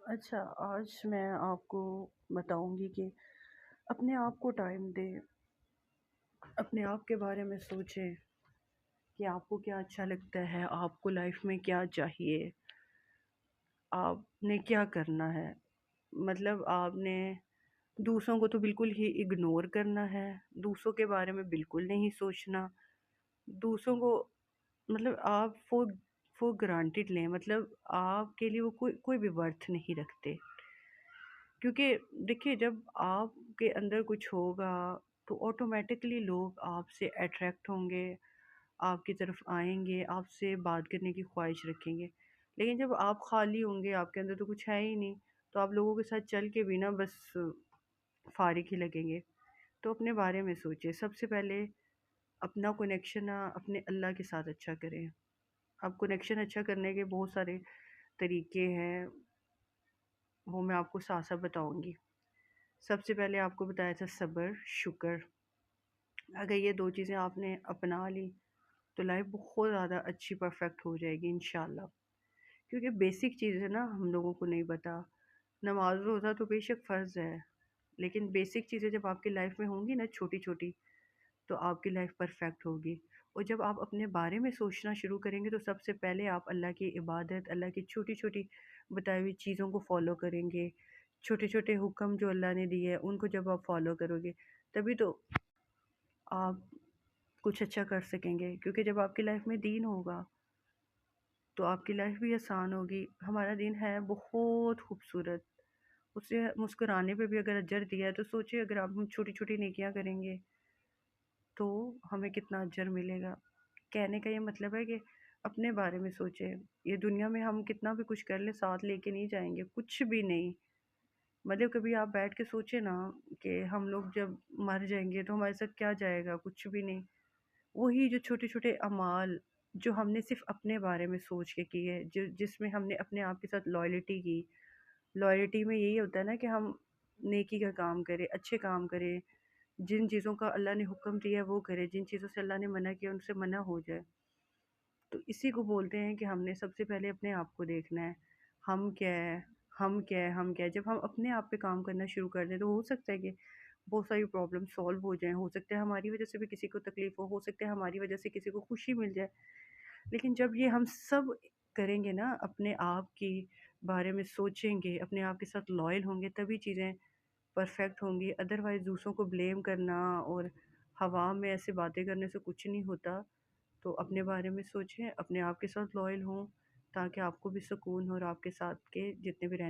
اچھا، آج میں آپ کو بتاؤں گی کہ اپنے آپ کو ٹائم دیں، اپنے آپ کے بارے میں سوچیں کہ آپ کو کیا اچھا لگتا ہے، آپ کو لائف میں کیا چاہیے، آپ نے کیا کرنا ہے۔ مطلب آپ نے دوسروں کو تو بالکل ہی اگنور کرنا ہے، دوسروں کے بارے میں بالکل نہیں سوچنا، دوسروں کو مطلب آپ فور گرانٹیڈ لیں، مطلب آپ کے لیے وہ کوئی بھی ورتھ نہیں رکھتے۔ کیونکہ دیکھیے جب آپ کے اندر کچھ ہوگا تو آٹومیٹکلی لوگ آپ سے اٹریکٹ ہوں گے، آپ کی طرف آئیں گے، آپ سے بات کرنے کی خواہش رکھیں گے۔ لیکن جب آپ خالی ہوں گے، آپ کے اندر تو کچھ ہے ہی نہیں، تو آپ لوگوں کے ساتھ چل کے بھی نا بس فارغ ہی لگیں گے۔ تو اپنے بارے میں سوچیں، سب سے پہلے اپنا کنیکشن اپنے اللہ کے ساتھ اچھا کریں۔ اب کنیکشن اچھا کرنے کے بہت سارے طریقے ہیں، وہ میں آپ کو ساتھ ساتھ بتاؤں گی۔ سب سے پہلے آپ کو بتایا تھا صبر، شکر۔ اگر یہ دو چیزیں آپ نے اپنا لی تو لائف بہت زیادہ اچھی پرفیکٹ ہو جائے گی انشاءاللہ۔ کیونکہ بیسک چیزیں نا ہم لوگوں کو نہیں پتا۔ نماز روزہ تو بے شک فرض ہے، لیکن بیسک چیزیں جب آپ کی لائف میں ہوں گی نا چھوٹی چھوٹی، تو آپ کی لائف پرفیکٹ ہوگی۔ اور جب آپ اپنے بارے میں سوچنا شروع کریں گے تو سب سے پہلے آپ اللہ کی عبادت، اللہ کی چھوٹی چھوٹی بتائی ہوئی چیزوں کو فالو کریں گے۔ چھوٹے چھوٹے حکم جو اللہ نے دیے ہیں ان کو جب آپ فالو کرو گے تبھی تو آپ کچھ اچھا کر سکیں گے۔ کیونکہ جب آپ کی لائف میں دین ہوگا تو آپ کی لائف بھی آسان ہوگی۔ ہمارا دین ہے بہت خوبصورت، اسے مسکرانے پہ بھی اگر اجر دیا ہے تو سوچیں اگر آپ ہم چھوٹی چھوٹی نیکیاں کریں گے تو ہمیں کتنا اجر ملے گا۔ کہنے کا یہ مطلب ہے کہ اپنے بارے میں سوچیں۔ یہ دنیا میں ہم کتنا بھی کچھ کر لیں ساتھ لے کے نہیں جائیں گے، کچھ بھی نہیں۔ مطلب کبھی آپ بیٹھ کے سوچیں نا کہ ہم لوگ جب مر جائیں گے تو ہمارے ساتھ کیا جائے گا، کچھ بھی نہیں۔ وہی جو چھوٹے چھوٹے اعمال جو ہم نے صرف اپنے بارے میں سوچ کے کی ہے، جس میں ہم نے اپنے آپ کے ساتھ لائلٹی کی۔ لائلٹی میں یہی ہوتا ہے نا کہ ہم نیکی کا کام کریں، اچھے کام کریں، جن چیزوں کا اللہ نے حکم دیا ہے وہ کرے، جن چیزوں سے اللہ نے منع کیا ان سے منع ہو جائے۔ تو اسی کو بولتے ہیں کہ ہم نے سب سے پہلے اپنے آپ کو دیکھنا ہے، ہم کیا ہے، ہم کیا ہے، ہم کیا ہے۔ جب ہم اپنے آپ پہ کام کرنا شروع کر دیں تو ہو سکتا ہے کہ بہت ساری پرابلم سالو ہو جائیں، ہو سکتا ہے ہماری وجہ سے بھی کسی کو تکلیف ہو سکتا ہے ہماری وجہ سے کسی کو خوشی مل جائے۔ لیکن جب یہ ہم سب کریں گے نا، اپنے آپ کی بارے میں سوچیں گے، اپنے آپ کے ساتھ لائل ہوں گے، تبھی چیزیں پرفیکٹ ہوں گی۔ ادروائز دوسروں کو بلیم کرنا اور ہوا میں ایسے باتیں کرنے سے کچھ نہیں ہوتا۔ تو اپنے بارے میں سوچیں، اپنے آپ کے ساتھ لائل ہوں، تاکہ آپ کو بھی سکون ہو اور آپ کے ساتھ کے جتنے بھی رہنے